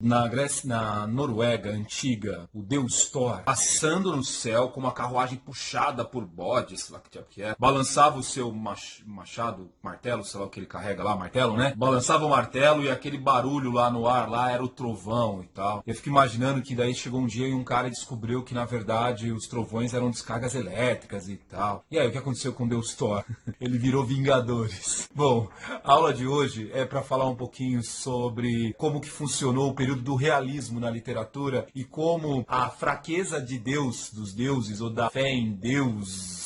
Na Grécia, na Noruega antiga, o deus Thor, passando no céu com uma carruagem puxada por bodes, sei lá que é, balançava o seu machado, martelo, sei lá o que ele carrega lá, martelo, né? Balançava o martelo e aquele barulho lá no ar, lá era o trovão e tal. Eu fico imaginando que daí chegou um dia e um cara descobriu que, na verdade, os trovões eram descargas elétricas e tal. E aí, o que aconteceu com o deus Thor? Ele virou Vingadores. Bom, a aula de hoje é para falar um pouquinho sobre como que funcionou o período do realismo na literatura e como a fraqueza de Deus, dos deuses, ou da fé em Deus,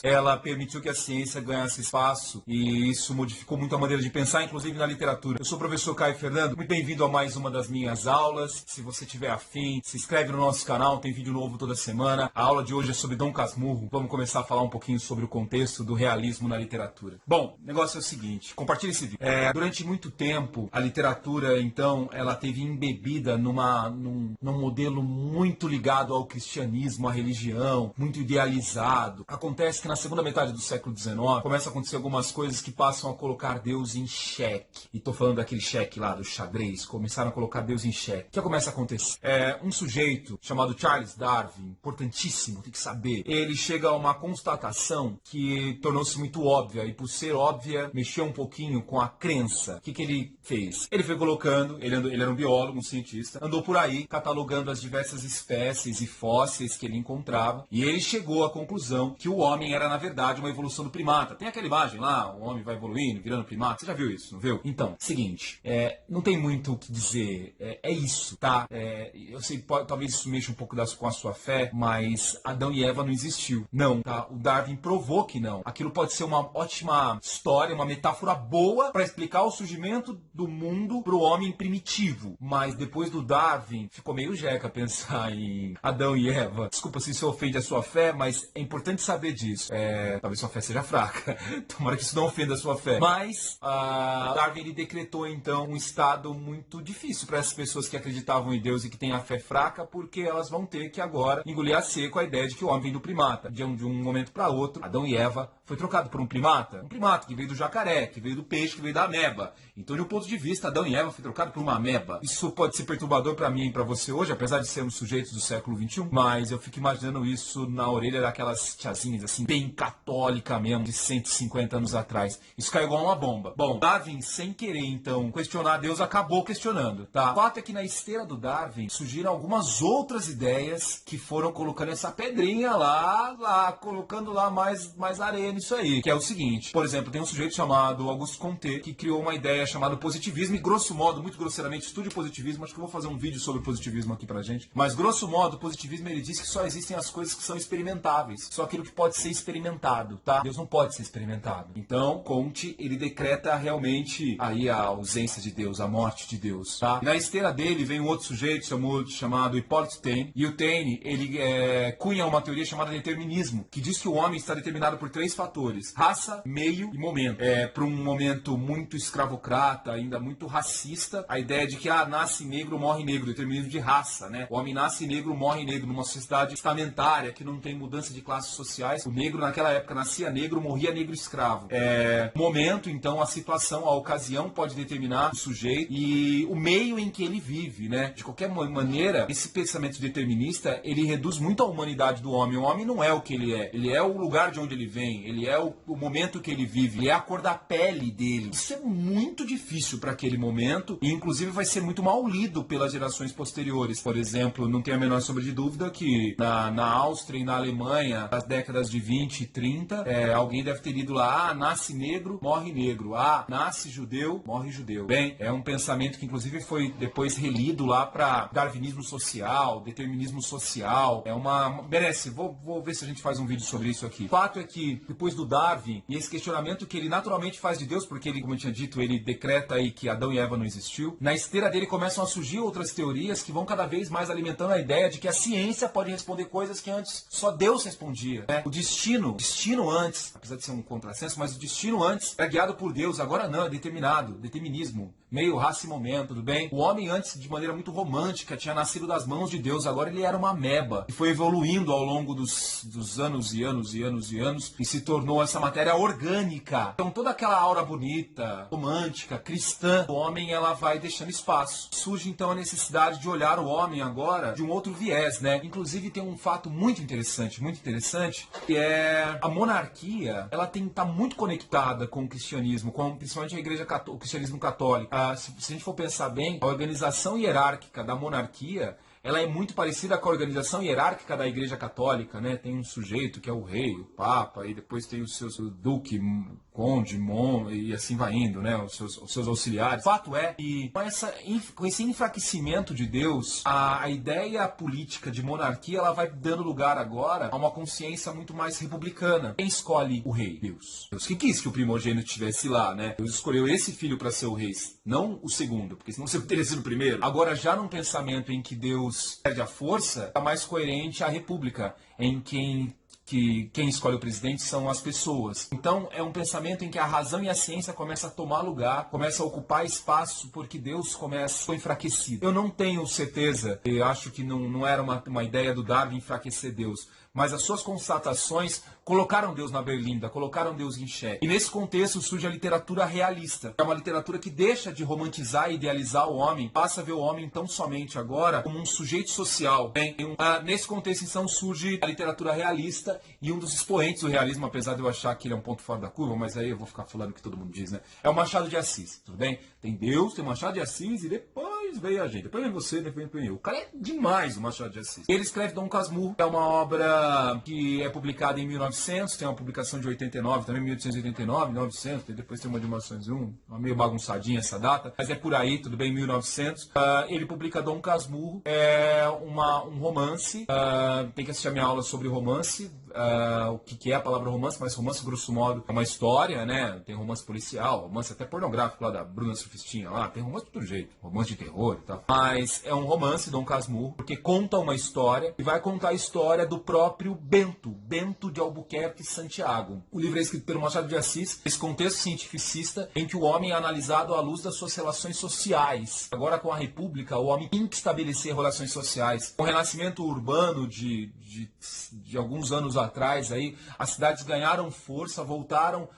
ela permitiu que a ciência ganhasse espaço e isso modificou muito a maneira de pensar, inclusive na literatura. Eu sou o professor Caio Fernando, muito bem-vindo a mais uma das minhas aulas. Se você tiver afim, se inscreve no nosso canal, tem vídeo novo toda semana. A aula de hoje é sobre Dom Casmurro. Vamos começar a falar um pouquinho sobre o contexto do realismo na literatura. Bom, o negócio é o seguinte, compartilhe esse vídeo. Durante muito tempo, a literatura, então, ela teve embebida num modelo muito ligado ao cristianismo, à religião, muito idealizado. Acontece que na segunda metade do século XIX começa a acontecer algumas coisas que passam a colocar Deus em xeque. E estou falando daquele xeque lá do xadrez, começaram a colocar Deus em xeque. O que começa a acontecer? Um sujeito chamado Charles Darwin, importantíssimo, tem que saber, ele chega a uma constatação que tornou-se muito óbvia e por ser óbvia, mexeu um pouquinho com a crença. O que ele fez? Ele foi colocando, ele era um biólogo, um cientista, andou por aí catalogando as diversas espécies e fósseis que ele encontrava e ele chegou à conclusão que o homem era, na verdade, uma evolução do primata. Tem aquela imagem lá, o homem vai evoluindo, virando primata. Você já viu isso, não viu? Então, seguinte, não tem muito o que dizer. É isso, tá? Eu sei, talvez isso mexa um pouco com a sua fé, mas Adão e Eva não existiu. Não, tá? O Darwin provou que não. Aquilo pode ser uma ótima história, uma metáfora boa para explicar o surgimento do mundo pro homem primitivo. Mas depois do Darwin, ficou meio jeca pensar em Adão e Eva. Desculpa se isso ofende a sua fé, mas é importante saber disso. Talvez sua fé seja fraca. Tomara que isso não ofenda a sua fé. Mas Darwin ele decretou então um estado muito difícil para essas pessoas que acreditavam em Deus e que têm a fé fraca, porque elas vão ter que agora engolir a seco a ideia de que o homem vem do primata. De um momento para outro, Adão e Eva foi trocado por um primata que veio do jacaré, que veio do peixe, que veio da ameba. Então, de um ponto de vista, Adão e Eva foi trocado por uma ameba. Isso pode ser perturbador para mim e para você hoje, apesar de sermos sujeitos do século XXI, mas eu fico imaginando isso na orelha daquelas tiazinhas, assim, bem católica mesmo, de 150 anos atrás. Isso caiu igual uma bomba. Bom, Darwin, sem querer, então, questionar Deus, acabou questionando, tá? O fato é que na esteira do Darwin surgiram algumas outras ideias que foram colocando essa pedrinha lá, colocando lá mais areia nisso aí, que é o seguinte, por exemplo, tem um sujeito chamado Auguste Comte, que criou uma ideia chamada positivismo, e grosso modo, muito grosseiramente, estude o positivismo, acho que eu vou fazer um vídeo sobre positivismo aqui pra gente, mas grosso modo, o positivismo ele diz que só existem as coisas que são experimentáveis, só aquilo que pode ser experimentado, tá? Deus não pode ser experimentado. Então, Comte, ele decreta realmente aí a ausência de Deus, a morte de Deus, tá? E na esteira dele vem um outro sujeito chamado Hippolyte Taine, e o Taine, ele cunha uma teoria chamada determinismo, que diz que o homem está determinado por três fatores: raça, meio e momento. Para um momento muito escravocrata, ainda muito racista, a ideia de que nasce negro, morre negro, determinismo de raça, né? O homem nasce negro, morre negro, numa sociedade estamentária que não tem mudança de classes sociais. O negro naquela época nascia negro, morria negro escravo. Momento, então, a situação, a ocasião pode determinar o sujeito e o meio em que ele vive, né? De qualquer maneira, esse pensamento determinista, ele reduz muito a humanidade do homem. O homem não é o que ele é o lugar de onde ele vem, ele é o momento que ele vive, ele é a cor da pele dele. Isso é muito difícil para aquele momento e inclusive vai ser muito mal lido pelas gerações posteriores. Por exemplo, não tenho a menor sombra de dúvida que na Áustria e na Alemanha, nas décadas de 20 e 30, alguém deve ter lido lá, nasce negro, morre negro, nasce judeu, morre judeu. Bem, é um pensamento que inclusive foi depois relido lá para darwinismo social, determinismo social. Merece, vou ver se a gente faz um vídeo sobre isso aqui. O fato é que depois do Darwin e esse questionamento que ele naturalmente faz de Deus, porque ele, como eu tinha dito, ele decreta aí que Adão e Eva não existiu, na esteira dele começam a surgir outras teorias que vão cada vez mais alimentando a ideia de que a ciência pode responder coisas que antes só Deus respondia, né? O destino antes, apesar de ser um contrassenso, mas o destino antes era guiado por Deus, agora não, é determinado, determinismo. meio raça e momento, tudo bem? O homem antes, de maneira muito romântica, tinha nascido das mãos de Deus, agora ele era uma ameba, e foi evoluindo ao longo dos anos e anos e anos e anos, e se tornou essa matéria orgânica. Então toda aquela aura bonita, romântica, cristã, do homem, ela vai deixando espaço. Surge então a necessidade de olhar o homem agora de um outro viés, né? Inclusive tem um fato muito interessante, que é a monarquia, ela tá muito conectada com o cristianismo, principalmente a igreja o cristianismo católico. Se a gente for pensar bem, a organização hierárquica da monarquia, ela é muito parecida com a organização hierárquica da Igreja Católica, né? Tem um sujeito que é o rei, o papa, e depois tem os seus duque, conde, e assim vai indo, né? Os seus auxiliares. O fato é que com esse enfraquecimento de Deus, a ideia política de monarquia, ela vai dando lugar agora a uma consciência muito mais republicana. Quem escolhe o rei? Deus. Deus que quis que o primogênito estivesse lá, né? Deus escolheu esse filho para ser o rei, não o segundo, porque senão você teria sido o primeiro. Agora, já num pensamento em que Deus perde a força, está mais coerente a república, em quem escolhe o presidente são as pessoas. Então, é um pensamento em que a razão e a ciência começam a tomar lugar, começam a ocupar espaço, porque Deus começa a enfraquecido. Eu não tenho certeza, eu acho que não era uma ideia do Darwin enfraquecer Deus, mas as suas constatações colocaram Deus na berlinda, colocaram Deus em xeque. E nesse contexto surge a literatura realista. É uma literatura que deixa de romantizar e idealizar o homem, passa a ver o homem tão somente agora como um sujeito social. Nesse contexto, então, surge a literatura realista, e um dos expoentes do realismo, apesar de eu achar que ele é um ponto fora da curva, mas aí eu vou ficar falando o que todo mundo diz, né? É o Machado de Assis, tudo bem? Tem Deus, tem Machado de Assis, e depois veio a gente. Depois vem você, depois vem eu. O cara é demais, o Machado de Assis. Ele escreve Dom Casmurro, é uma obra que é publicada em 1900, tem uma publicação de 89, também 1889, 900, depois tem uma de 1901, uma meio bagunçadinha essa data, mas é por aí, tudo bem, 1900. Ele publica Dom Casmurro, é um romance, tem que assistir a minha aula sobre romance, o que é a palavra romance, mas romance, grosso modo, é uma história, né? Tem romance policial, romance até pornográfico lá da Bruna Surfistinha, lá, tem romance de todo jeito, romance de terror e tal. Mas é um romance, Dom Casmurro, porque conta uma história, e vai contar a história do próprio Bento de Albuquerque Santiago. O livro é escrito pelo Machado de Assis, esse contexto cientificista em que o homem é analisado à luz das suas relações sociais. Agora, com a República, o homem tem que estabelecer relações sociais. Com o renascimento urbano de alguns anos atrás, aí, as cidades ganharam força,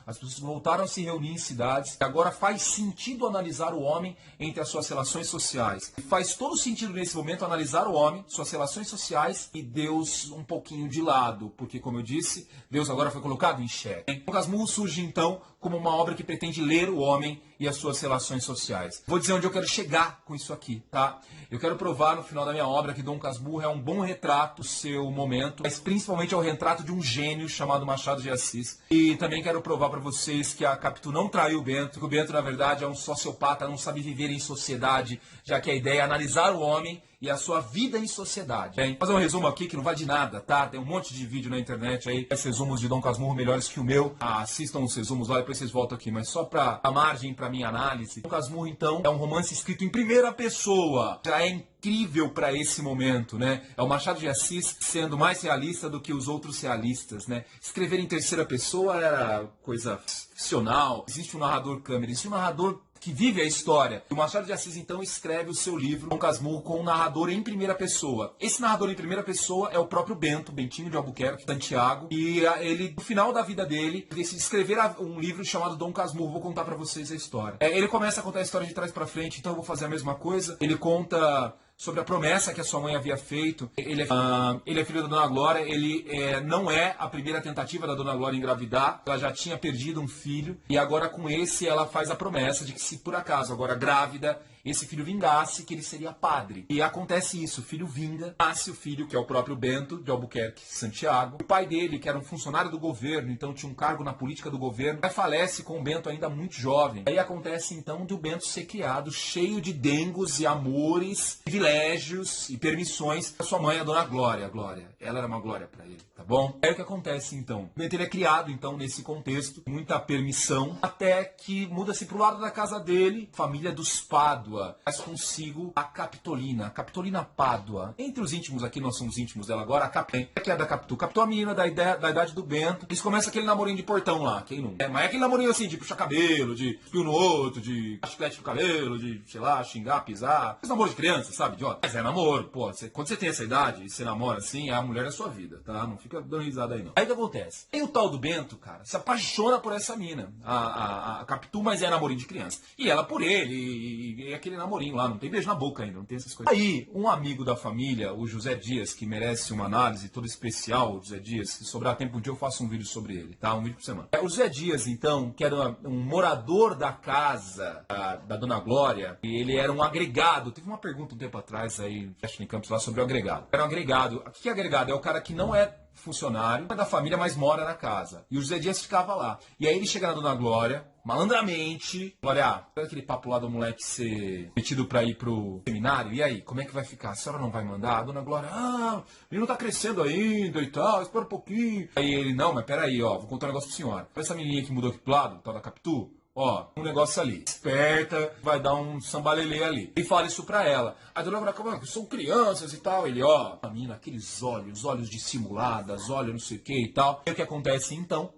as pessoas voltaram a se reunir em cidades. Agora faz sentido analisar o homem entre as suas relações sociais. Faz todo sentido nesse momento analisar o homem, suas relações sociais, e Deus um pouquinho de lado, porque, como eu disse, Deus agora foi colocado em xeque. Dom Casmurro surge então como uma obra que pretende ler o homem e as suas relações sociais. Vou dizer onde eu quero chegar com isso aqui, tá? Eu quero provar no final da minha obra que Dom Casmurro é um bom retrato do seu momento, mas principalmente é o retrato de um gênio chamado Machado de Assis. E também quero provar para vocês que a Capitu não traiu o Bento, que o Bento, na verdade, é um sociopata, não sabe viver em sociedade, já que a ideia é analisar o homem e a sua vida em sociedade. Vou fazer um resumo aqui que não vai de nada, tá? Tem um monte de vídeo na internet aí, esses resumos de Dom Casmurro melhores que o meu. Assistam os resumos lá, depois vocês voltam aqui. Mas só para a margem para minha análise, Dom Casmurro, então, é um romance escrito em primeira pessoa. Já é incrível para esse momento, né? É o Machado de Assis sendo mais realista do que os outros realistas, né? Escrever em terceira pessoa era coisa ficcional. Existe um narrador câmera, existe um narrador que vive a história. O Machado de Assis, então, escreve o seu livro, Dom Casmurro, com um narrador em primeira pessoa. Esse narrador em primeira pessoa é o próprio Bentinho de Albuquerque, Santiago, e ele, no final da vida dele, decide escrever um livro chamado Dom Casmurro. Vou contar pra vocês a história. Ele começa a contar a história de trás pra frente, então eu vou fazer a mesma coisa. Ele conta sobre a promessa que a sua mãe havia feito. Ele é filho da Dona Glória, ele não é a primeira tentativa da Dona Glória engravidar, ela já tinha perdido um filho, e agora com esse ela faz a promessa de que, se por acaso, agora grávida, esse filho vingasse, que ele seria padre. E acontece isso, o filho vinga, nasce o filho, que é o próprio Bento de Albuquerque Santiago. O pai dele, que era um funcionário do governo, então tinha um cargo na política do governo, falece com o Bento ainda muito jovem. Aí acontece então de o Bento ser criado cheio de dengos e amores, privilégios e permissões da sua mãe, a Dona Glória. Ela era uma glória para ele, tá bom? Aí o que acontece então? O Bento, ele é criado então nesse contexto, muita permissão, até que muda-se pro lado da casa dele, família dos Pados. Pádua traz consigo a Capitolina. A Capitolina Pádua. Entre os íntimos aqui, nós somos íntimos dela agora, a Capitolina, que é da Capitu. Capitu é a menina da idade do Bento. Eles começam aquele namorinho de portão lá, quem não? Mas é aquele namorinho assim, de puxar cabelo, de espio no outro, de chiclete no cabelo, de, sei lá, xingar, pisar. Esse namoro de criança, sabe, idiota? Mas é namoro, pô. Quando você tem essa idade e você namora assim, é a mulher da sua vida, tá? Não fica dando risada aí, não. Aí o que acontece? Tem o tal do Bento, cara, se apaixona por essa mina, a Capitu, mas é namorinho de criança. E ela por ele, e aquele namorinho lá, não tem beijo na boca ainda, não tem essas coisas. Aí, um amigo da família, o José Dias, que merece uma análise toda especial, o José Dias, se sobrar tempo um dia eu faço um vídeo sobre ele, tá? Um vídeo por semana. O José Dias, então, que era um morador da casa da Dona Glória, e ele era um agregado. Teve uma pergunta um tempo atrás aí, em Campos, lá sobre o agregado. Era um agregado. O que é agregado? É o cara que não é funcionário, é da família, mas mora na casa. E o José Dias ficava lá. E aí ele chega na Dona Glória, malandramente. Glória, sabe aquele papo lá do moleque ser metido pra ir pro seminário? E aí, como é que vai ficar? A senhora não vai mandar? A Dona Glória, o menino tá crescendo ainda e tal, espera um pouquinho. Aí ele, não, mas peraí, ó, vou contar um negócio pra senhora. Essa menininha que mudou aqui pro lado, tal da Capitu, ó, um negócio ali. Esperta, vai dar um sambalelê ali. E fala isso pra ela. A Dona Glória, como são crianças e tal. Ele, ó, a menina, aqueles olhos dissimuladas, olhos não sei o que e tal. E o que acontece então?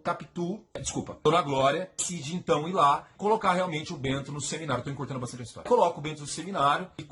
Dona Glória decide então ir lá colocar realmente o Bento no seminário. Tô encurtando bastante a história. Coloca o Bento no seminário e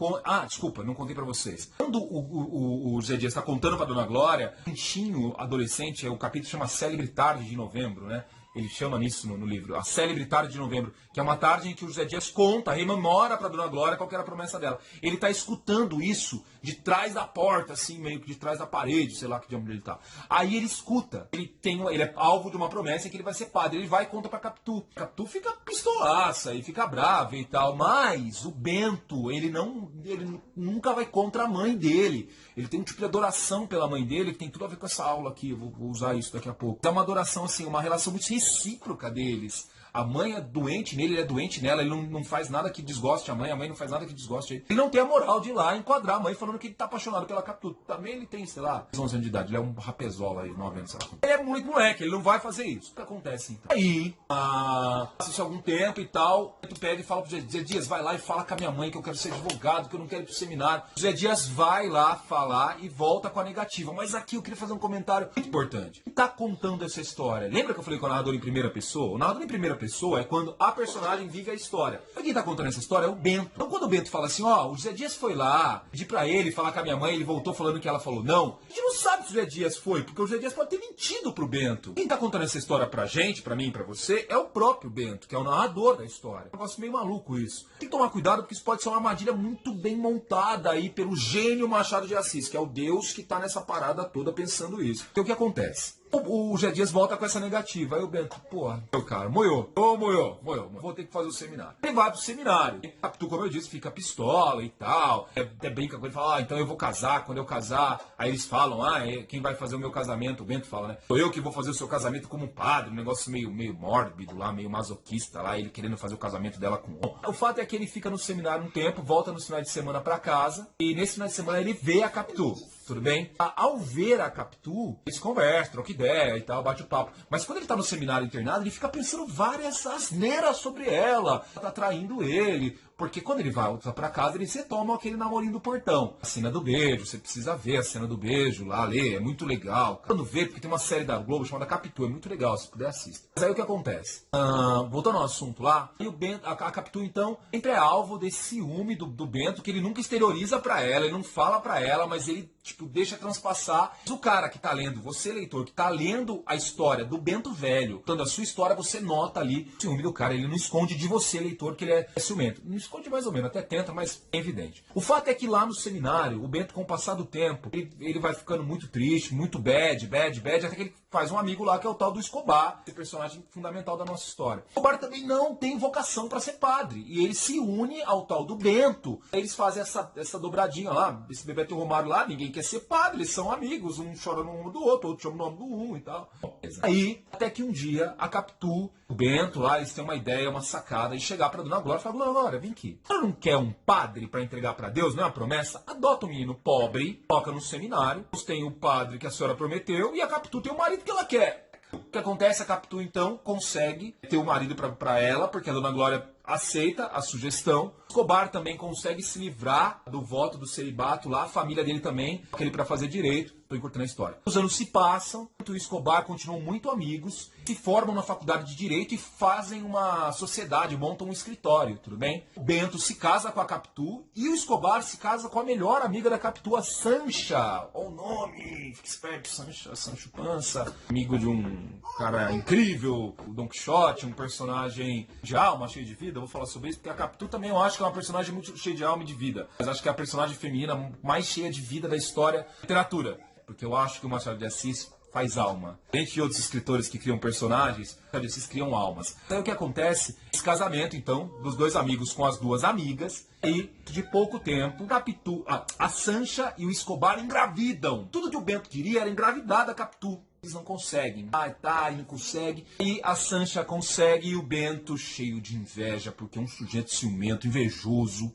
não contei pra vocês. Quando o Zé Dias tá contando pra Dona Glória, um pintinho adolescente, o capítulo chama Célebre Tarde de Novembro, né? Ele chama nisso no livro, a Célebre Tarde de Novembro, que é uma tarde em que o José Dias conta, rememora para Dona Glória qual que era a promessa dela. Ele está escutando isso de trás da porta, assim, meio que de trás da parede, sei lá que diabo ele tá. Aí ele escuta, ele é alvo de uma promessa em que ele vai ser padre. Ele vai e conta pra Capitu. Capitu fica pistolaça e fica brava e tal, mas o Bento, ele nunca vai contra a mãe dele. Ele tem um tipo de adoração pela mãe dele, que tem tudo a ver com essa aula aqui, eu vou usar isso daqui a pouco. É uma adoração, assim, uma relação muito recíproca deles. A mãe é doente nele, ele é doente nela, ele não faz nada que desgoste a mãe não faz nada que desgoste ele. Ele não tem a moral de ir lá enquadrar a mãe falando que ele tá apaixonado pela Capitu. Também ele tem, sei lá, 11 anos de idade, ele é um rapezola aí, 9 anos, sei lá. Ele é muito moleque, ele não vai fazer isso. O que acontece então? Aí, passa-se algum tempo e tal, tu pega e fala pro Zé Dias, vai lá e fala com a minha mãe que eu quero ser advogado, que eu não quero ir pro seminário. O Zé Dias vai lá falar e volta com a negativa. Mas aqui eu queria fazer um comentário muito importante. Quem tá contando essa história? Lembra que eu falei com o narrador em primeira pessoa? O narrador em primeira pessoa é quando a personagem vive a história. Quem tá contando essa história é o Bento. Então quando o Bento fala assim, ó, o José Dias foi lá, pedir pra ele falar com a minha mãe, ele voltou falando que ela falou não. A gente não sabe se o José Dias foi, porque o José Dias pode ter mentido pro Bento. Quem tá contando essa história pra gente, pra mim e pra você, é o próprio Bento, que é o narrador da história. É um negócio meio maluco isso. Tem que tomar cuidado porque isso pode ser uma armadilha muito bem montada aí pelo gênio Machado de Assis, que é o Deus que tá nessa parada toda pensando isso. Então o que acontece? O José Dias volta com essa negativa. Aí o Bento, porra, meu cara, moiou. Vou ter que fazer o seminário. Ele vai pro seminário. Capitu, como eu disse, fica pistola e tal. Até brinca com ele, fala, então eu vou casar, quando eu casar. Aí eles falam, quem vai fazer o meu casamento? O Bento fala, né? Sou eu que vou fazer o seu casamento como padre. Um negócio meio mórbido lá, meio masoquista lá, ele querendo fazer o casamento dela com o... O fato é que ele fica no seminário um tempo, volta no final de semana pra casa. E nesse final de semana ele vê a Capitu. Tudo bem? Ao ver a Capitu, eles conversam, trocam ideia e tal, bate o papo. Mas quando ele tá no seminário internado, ele fica pensando várias asneiras sobre ela. Ela tá traindo ele. Porque quando ele volta pra casa, eles retomam aquele namorinho do portão. A cena do beijo, você precisa ver a cena do beijo lá, ler, é muito legal. Quando vê, porque tem uma série da Globo chamada Capitu, é muito legal, se puder assista. Mas aí o que acontece? Voltando ao assunto lá, e o Bento, a Capitu então, sempre é alvo desse ciúme do Bento, que ele nunca exterioriza pra ela, ele não fala pra ela, mas ele, deixa transpassar. O cara que tá lendo, você leitor, que tá lendo a história do Bento velho, contando a sua história, você nota ali o ciúme do cara, ele não esconde de você, leitor, que ele é ciumento. Não esconde mais ou menos, até tenta, mas é evidente. O fato é que lá no seminário, o Bento, com o passar do tempo, ele vai ficando muito triste, muito bad, até que ele faz um amigo lá, que é o tal do Escobar, esse personagem fundamental da nossa história. O Escobar também não tem vocação para ser padre, e ele se une ao tal do Bento. Eles fazem essa dobradinha lá, esse Bebeto e o Romário lá, ninguém quer ser padre, eles são amigos, um chora no nome do outro, outro chama o nome do um e tal. Aí, até que um dia, a Capitu, o Bento lá, eles têm uma ideia, uma sacada, de chegar pra Dona Glória e falar, Dona Glória, vem aqui. Ela não quer um padre para entregar para Deus, não é uma promessa? Adota um menino pobre, toca no seminário, tem o padre que a senhora prometeu e a Capitu tem o marido que ela quer. O que acontece? A Capitu então consegue ter o marido para ela, porque a Dona Glória aceita a sugestão. Escobar também consegue se livrar do voto do celibato lá, a família dele também, aquele para fazer direito. Estou encurtando a história. Os anos se passam, o Escobar continuam muito amigos, se formam na faculdade de Direito e fazem uma sociedade, montam um escritório, tudo bem? O Bento se casa com a Capitu e o Escobar se casa com a melhor amiga da Capitu, a Sancha. Olha o nome, fica esperto, Sancha, Sancho Pança. Amigo de um cara incrível, o Don Quixote, um personagem de alma, cheio de vida. Eu vou falar sobre isso porque a Capitu também eu acho que é uma personagem muito cheia de alma e de vida. Mas acho que é a personagem feminina mais cheia de vida da história da literatura. Porque eu acho que o Machado de Assis faz alma. Entre outros escritores que criam personagens, Machado de Assis criam almas. Então o que acontece? Esse casamento, então, dos dois amigos com as duas amigas, e de pouco tempo, Capitu, a Sancha e o Escobar engravidam. Tudo que o Bento queria era engravidar da Capitu. Eles não conseguem. E não consegue. E a Sancha consegue e o Bento, cheio de inveja, porque é um sujeito ciumento, invejoso.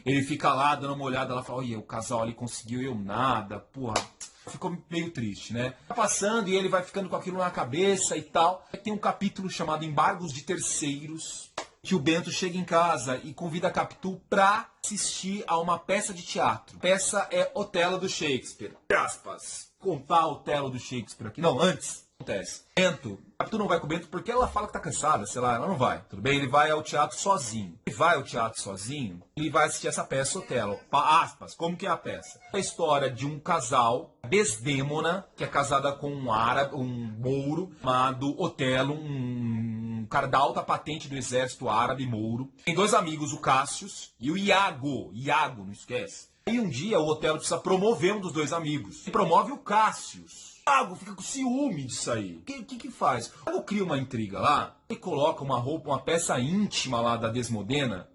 Ele fica lá dando uma olhada, ela fala, olha, o casal ali conseguiu, eu nada, porra. Ficou meio triste, né? Tá passando e ele vai ficando com aquilo na cabeça e tal. Tem um capítulo chamado Embargos de Terceiros, que o Bento chega em casa e convida a Capitu pra assistir a uma peça de teatro. A peça é Otelo do Shakespeare. Aspas. Contar Otelo do Shakespeare aqui. Não, antes. Acontece. Bento, a Capitu não vai com o Bento porque ela fala que tá cansada, sei lá, ela não vai. Tudo bem? Ele vai ao teatro sozinho. Ele vai ao teatro sozinho e vai assistir essa peça Otelo. Aspas, como que é a peça? É a história de um casal, Desdémona, que é casada com um árabe, um mouro, chamado Otelo, um cara da alta patente do exército árabe mouro. Tem dois amigos, o Cássius e o Iago. Iago, não esquece. E um dia o Otelo precisa promover um dos dois amigos. E promove o Cássius. O Iago fica com ciúme disso aí. O que faz? O Iago cria uma intriga lá e coloca uma roupa, uma peça íntima lá da Desdémona.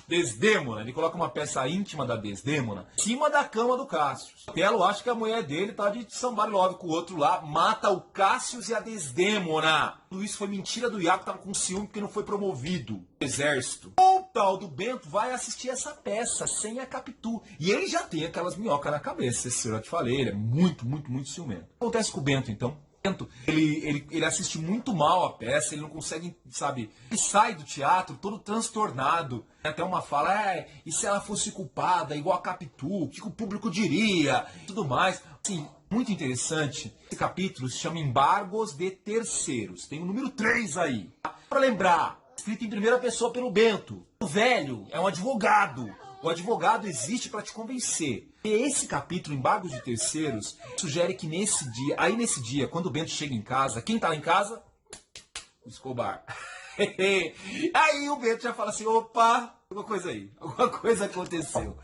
Desdémona. Ele coloca uma peça íntima da Desdémona em cima da cama do Cássius. O Otelo acha que a mulher dele tá de somebody love com o outro lá, mata o Cássius e a Desdémona. Tudo isso foi mentira do Iago, que tava com ciúme porque não foi promovido no exército. O tal do Bento vai assistir essa peça sem a Capitu. E ele já tem aquelas minhocas na cabeça, esse senhor eu te falei, ele é muito, muito, muito ciumento. O que acontece com o Bento, então? Ele assiste muito mal a peça, ele não consegue, sabe? Ele sai do teatro todo transtornado. Até uma fala, e se ela fosse culpada, igual a Capitu, o que o público diria? Tudo mais. Assim, muito interessante. Esse capítulo se chama Embargos de Terceiros. Tem o número 3 aí. Para lembrar, escrito em primeira pessoa pelo Bento. O velho é um advogado. O advogado existe para te convencer. E esse capítulo, Embargos de Terceiros, sugere que nesse dia, quando o Bento chega em casa, quem tá lá em casa? O Escobar. Aí o Bento já fala assim, opa, alguma coisa aconteceu.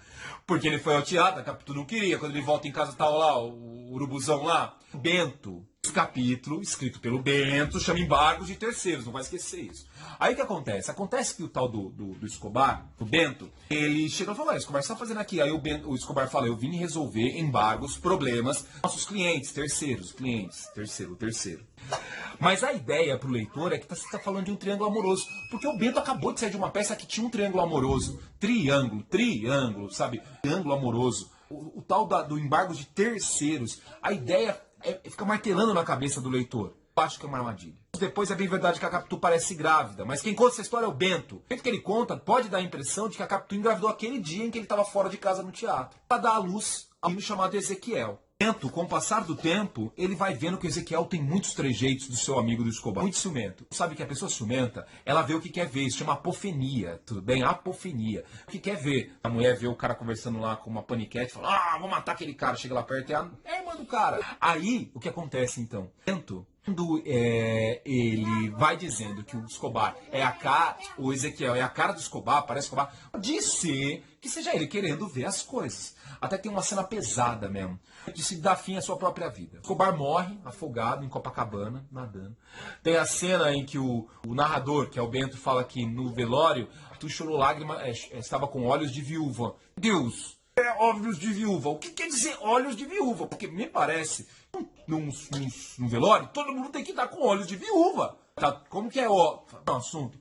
Porque ele foi ao teatro, a Capitu não queria, quando ele volta em casa tá lá, o urubuzão lá. Bento, esse capítulo, escrito pelo Bento, chama Embargos de Terceiros, não vai esquecer isso. Aí o que acontece? Acontece que o tal do Escobar, o Bento, ele chega e fala, Escobar, o que você tá fazendo aqui? Aí o Escobar fala, eu vim resolver embargos, problemas, nossos clientes, terceiro. Mas a ideia pro leitor é que você tá falando de um triângulo amoroso, porque o Bento acabou de sair de uma peça que tinha um triângulo amoroso. Triângulo, sabe? Triângulo amoroso. O tal do embargos de terceiros, a ideia fica martelando na cabeça do leitor. Eu acho que é uma armadilha. Depois é bem verdade que a Capitu parece grávida, mas quem conta essa história é o Bento. O jeito que ele conta pode dar a impressão de que a Capitu engravidou aquele dia em que ele estava fora de casa no teatro. Ela dá à luz a um menino chamado Ezequiel. Bento, com o passar do tempo, ele vai vendo que o Ezequiel tem muitos trejeitos do seu amigo do Escobar. Muito ciumento. Sabe que a pessoa ciumenta, ela vê o que quer ver. Isso chama apofenia, tudo bem? Apofenia. O que quer ver? A mulher vê o cara conversando lá com uma paniquete e fala, vou matar aquele cara. Chega lá perto e é a irmã do cara. Aí, o que acontece então? Bento, quando ele vai dizendo que o Escobar é a cara, o Ezequiel é a cara do Escobar, parece Escobar, pode ser que seja ele querendo ver as coisas. Até tem uma cena pesada mesmo, de se dar fim à sua própria vida. Escobar morre afogado em Copacabana, nadando. Tem a cena em que o narrador, que é o Bento, fala que no velório, tu chorou lágrima, estava com olhos de viúva. Deus! Olhos de viúva. O que quer dizer olhos de viúva? Porque me parece, num velório, todo mundo tem que estar com olhos de viúva. Tá? Como que é o assunto?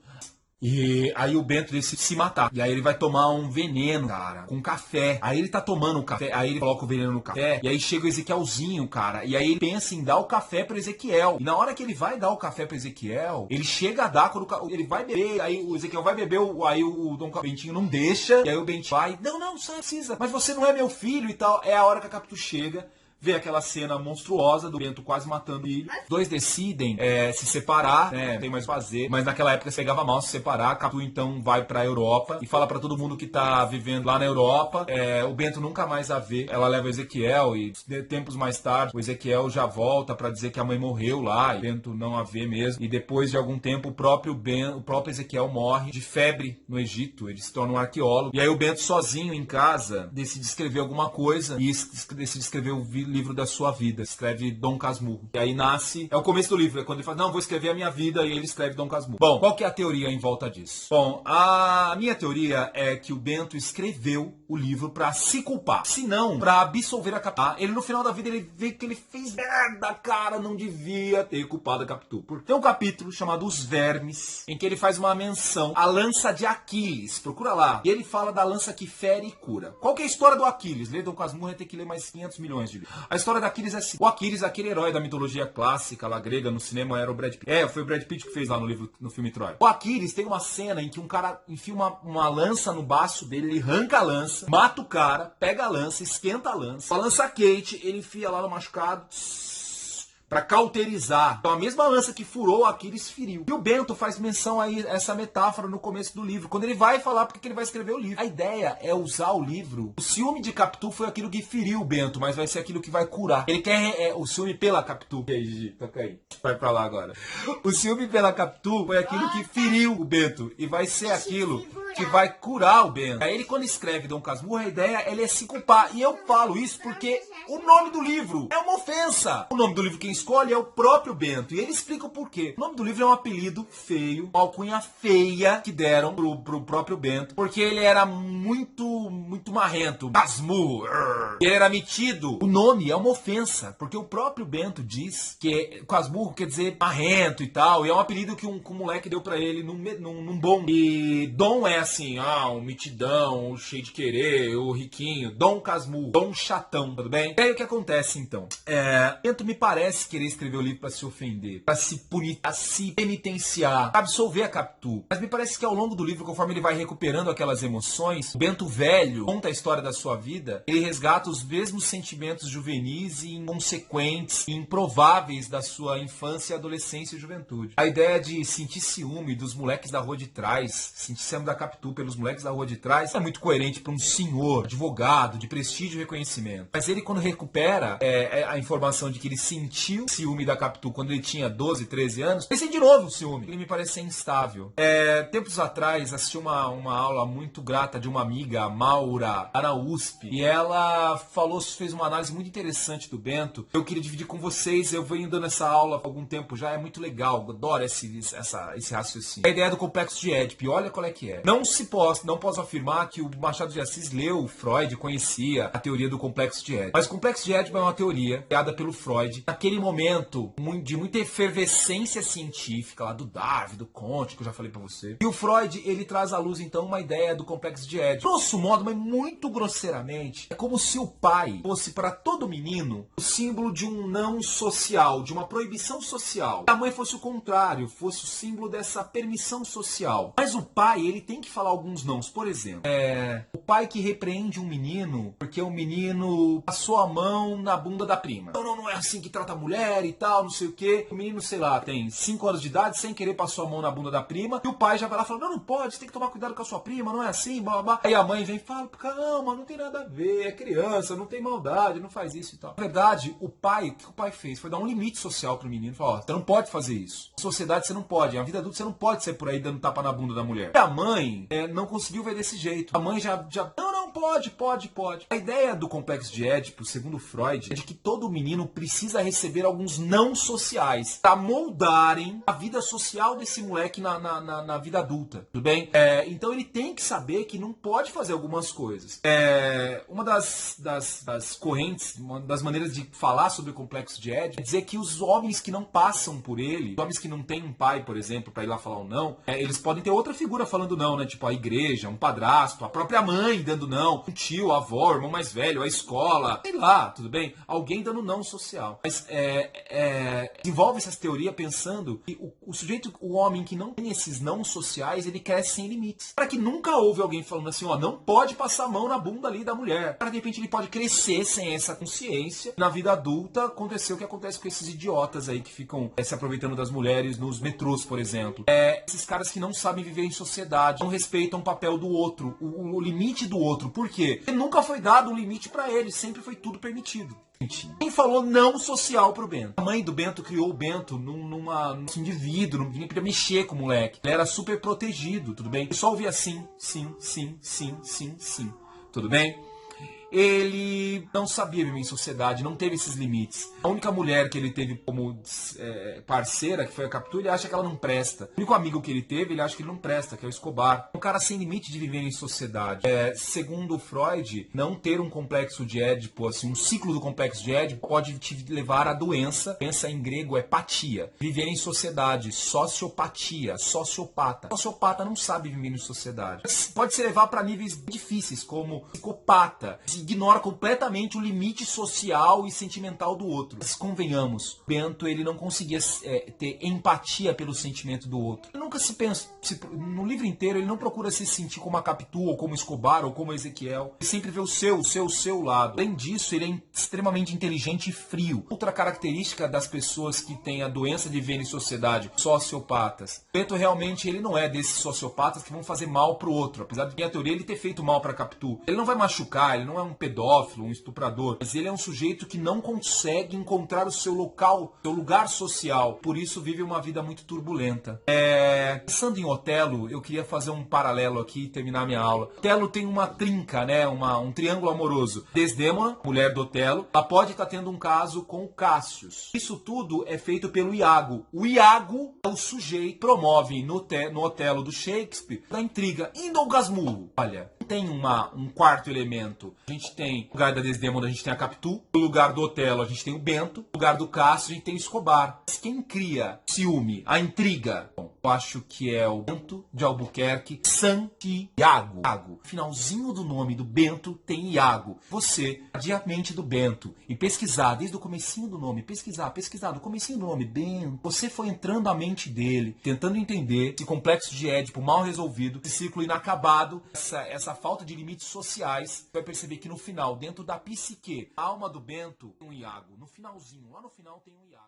E aí o Bento decide se matar. E aí ele vai tomar um veneno, cara, com café. Aí ele tá tomando o café, aí ele coloca o veneno no café, e aí chega o Ezequielzinho, cara, e aí ele pensa em dar o café pro Ezequiel. E na hora que ele vai dar o café pro Ezequiel, ele chega a dar, quando ele vai beber, aí o Ezequiel vai beber, aí o Dom Bentinho não deixa, e aí o Bentinho vai, não, só precisa, mas você não é meu filho e tal. É a hora que a Capitu chega, vê aquela cena monstruosa do Bento quase matando ele. Os dois decidem se separar, né? Não tem mais o que fazer. Mas naquela época pegava mal se separar. A Capitu então vai pra Europa e fala pra todo mundo que tá vivendo lá na Europa. O Bento nunca mais a vê. Ela leva o Ezequiel e tempos mais tarde o Ezequiel já volta pra dizer que a mãe morreu lá. E o Bento não a vê mesmo. E depois de algum tempo o próprio Ezequiel morre de febre no Egito. Ele se torna um arqueólogo. E aí o Bento sozinho em casa decide escrever alguma coisa e decide escrever o livro da sua vida, escreve Dom Casmurro. E aí nasce, é o começo do livro, é quando ele fala, não, vou escrever a minha vida, e ele escreve Dom Casmurro. Bom, qual que é a teoria em volta disso? Bom, a minha teoria é que o Bento escreveu o livro pra se culpar, se não, pra absolver a Capitu. Ele no final da vida, ele vê que ele fez merda, cara, não devia ter culpado a Capitu. Tem um capítulo chamado Os Vermes, em que ele faz uma menção à lança de Aquiles, procura lá, e ele fala da lança que fere e cura. Qual que é a história do Aquiles? Ler Dom Casmurro vai ter que ler mais 500 milhões de livros. A história da Aquiles é assim. O Aquiles, aquele herói da mitologia clássica, lá grega, no cinema era o Brad Pitt. Foi o Brad Pitt que fez lá no filme Troy. O Aquiles tem uma cena em que um cara enfia uma lança no baço dele, ele arranca a lança, mata o cara, pega a lança, esquenta a lança quente, ele enfia lá no machucado, pra cauterizar. Então a mesma lança que furou, Aquiles feriu. E o Bento faz menção a essa metáfora no começo do livro, quando ele vai falar porque ele vai escrever o livro. A ideia é usar o livro. O ciúme de Capitu foi aquilo que feriu o Bento, mas vai ser aquilo que vai curar. Ele quer o ciúme pela Capitu. E aí, Gigi, toca aí. Vai pra lá agora. O ciúme pela Capitu foi aquilo que feriu o Bento e vai ser aquilo que vai curar o Bento. Aí ele, quando escreve Dom Casmurro, a ideia é se culpar. E eu falo isso porque o nome do livro é uma ofensa. O nome do livro quem escolhe é o próprio Bento. E ele explica o porquê. O nome do livro é um apelido feio, uma alcunha feia que deram pro próprio Bento, porque ele era muito marrento. Casmurro. Ele era metido. O nome é uma ofensa, porque o próprio Bento diz que Casmurro quer dizer marrento e tal. E é um apelido que um moleque deu pra ele num bom. E Dom é assim, um mitidão, o cheio de querer, o riquinho. Dom Casmurro, Dom chatão, tudo bem? E aí o que acontece então? Bento me parece querer escrever o livro pra se ofender, pra se punir, pra se penitenciar, pra absolver a Capitu. Mas me parece que ao longo do livro, conforme ele vai recuperando aquelas emoções, o Bento velho conta a história da sua vida, ele resgata os mesmos sentimentos juvenis e inconsequentes e improváveis da sua infância, adolescência e juventude. A ideia de sentir ciúme dos moleques da rua de trás, sentir ciúme da Capitu pelos moleques da rua de trás, é muito coerente para um senhor, advogado, de prestígio e reconhecimento. Mas ele, quando recupera a informação de que ele sentiu ciúme da Capitu quando ele tinha 12, 13 anos, ele sente de novo o ciúme. Ele me parece ser instável. Tempos atrás, assisti uma aula muito grata de uma amiga, a Maura, lá na USP, e ela fez uma análise muito interessante do Bento. Eu queria dividir com vocês, eu venho dando essa aula há algum tempo já, é muito legal, adoro esse raciocínio. A ideia do complexo de Édipo, olha qual é que é. Não posso afirmar que o Machado de Assis leu Freud, conhecia a teoria do complexo de Édipo. Mas o complexo de Édipo é uma teoria criada pelo Freud, naquele momento de muita efervescência científica, lá do Darwin, do Comte, que eu já falei pra você. E o Freud, ele traz à luz, então, uma ideia do complexo de Édipo. Grosso modo, mas muito grosseiramente, é como se o pai fosse para todo menino o símbolo de um não social, de uma proibição social. A mãe fosse o contrário, fosse o símbolo dessa permissão social. Mas o pai, ele tem que falar alguns nãos. Por exemplo, o pai que repreende um menino porque o menino passou a mão na bunda da prima. Não é assim que trata a mulher e tal, não sei o que. O menino, sei lá, tem 5 anos de idade, sem querer passou a mão na bunda da prima, e o pai já vai lá falando, não pode, você tem que tomar cuidado com a sua prima, não é assim, blá, blá, blá. Aí a mãe vem e fala, calma, não tem nada a ver, é criança, não tem maldade, não faz isso e tal. Na verdade, o que o pai fez foi dar um limite social pro menino, falar, você não pode fazer isso. Na sociedade você não pode, na vida adulta você não pode ser por aí dando tapa na bunda da mulher. E a mãe não conseguiu ver desse jeito. A mãe já não, Pode. A ideia do complexo de Édipo, segundo Freud, é de que todo menino precisa receber alguns não sociais para moldarem a vida social desse moleque na vida adulta, tudo bem? Então ele tem que saber que não pode fazer algumas coisas. Uma das correntes, uma das maneiras de falar sobre o complexo de Édipo é dizer que os homens que não passam por ele, os homens que não têm um pai, por exemplo, para ir lá falar um não, eles podem ter outra figura falando não, né? Tipo a igreja, um padrasto, a própria mãe dando não, um tio, a avó, o irmão mais velho, a escola, sei lá, tudo bem? Alguém dando não social. Mas desenvolve essa teoria pensando que o sujeito, o homem que não tem esses não sociais, ele cresce sem limites. Para que nunca houve alguém falando assim, ó, não pode passar a mão na bunda ali da mulher. Para de repente ele pode crescer sem essa consciência. Na vida adulta aconteceu o que acontece com esses idiotas aí que ficam se aproveitando das mulheres nos metrôs, por exemplo. Esses caras que não sabem viver em sociedade, não respeitam o papel do outro, o limite do outro. Por quê? Porque nunca foi dado um limite para eles, sempre foi tudo permitido. Quem falou não social pro Bento? A mãe do Bento criou o Bento num indivíduo, ninguém podia mexer com o moleque. Ele era super protegido, tudo bem? Ele só ouvia sim. Tudo bem? Ele não sabia viver em sociedade, não teve esses limites. A única mulher que ele teve como parceira, que foi a Capitu, ele acha que ela não presta. O único amigo que ele teve, ele acha que ele não presta, que é o Escobar. Um cara sem limite de viver em sociedade. Segundo Freud, não ter um complexo de Édipo, assim, um ciclo do complexo de Édipo, pode te levar à doença. A doença em grego é patia. Viver em sociedade, sociopatia, sociopata. O sociopata não sabe viver em sociedade. Pode se levar para níveis difíceis, como psicopata. Ignora completamente o limite social e sentimental do outro. Mas convenhamos, Bento ele não conseguia ter empatia pelo sentimento do outro. Ele nunca se pensa, no livro inteiro ele não procura se sentir como a Capitu, ou como Escobar, ou como Ezequiel. Ele sempre vê o seu lado. Além disso, ele é extremamente inteligente e frio. Outra característica das pessoas que têm a doença de viver em sociedade, sociopatas. Bento realmente ele não é desses sociopatas que vão fazer mal pro outro. Apesar de minha teoria ele ter feito mal pra Capitu. Ele não vai machucar, ele não é um pedófilo, um estuprador, mas ele é um sujeito que não consegue encontrar o seu lugar social, por isso vive uma vida muito turbulenta. Pensando em Otelo, eu queria fazer um paralelo aqui e terminar minha aula. Otelo tem uma trinca, né, um triângulo amoroso. Desdémona, mulher do Otelo, ela pode estar tendo um caso com o Cássius. Isso tudo é feito pelo Iago. O Iago é o sujeito que promove no Otelo do Shakespeare a intriga. E no Gasmurro? Olha, tem um quarto elemento. A gente tem no lugar da Desdémona, a gente tem a Capitu. No lugar do Otelo, a gente tem o Bento. No lugar do Cássio, a gente tem o Escobar. Mas quem cria ciúme, a intriga? Bom, eu acho que é o Bento de Albuquerque, Santiago. Finalzinho do nome do Bento tem Iago. Você, adiante do Bento, e pesquisar desde o comecinho do nome, pesquisar do comecinho do nome, Bento, você foi entrando na mente dele, tentando entender esse complexo de Édipo mal resolvido, esse ciclo inacabado, essa falta de limites sociais. Você vai perceber que no final, dentro da psique, a alma do Bento tem um Iago. No finalzinho, lá no final tem um Iago.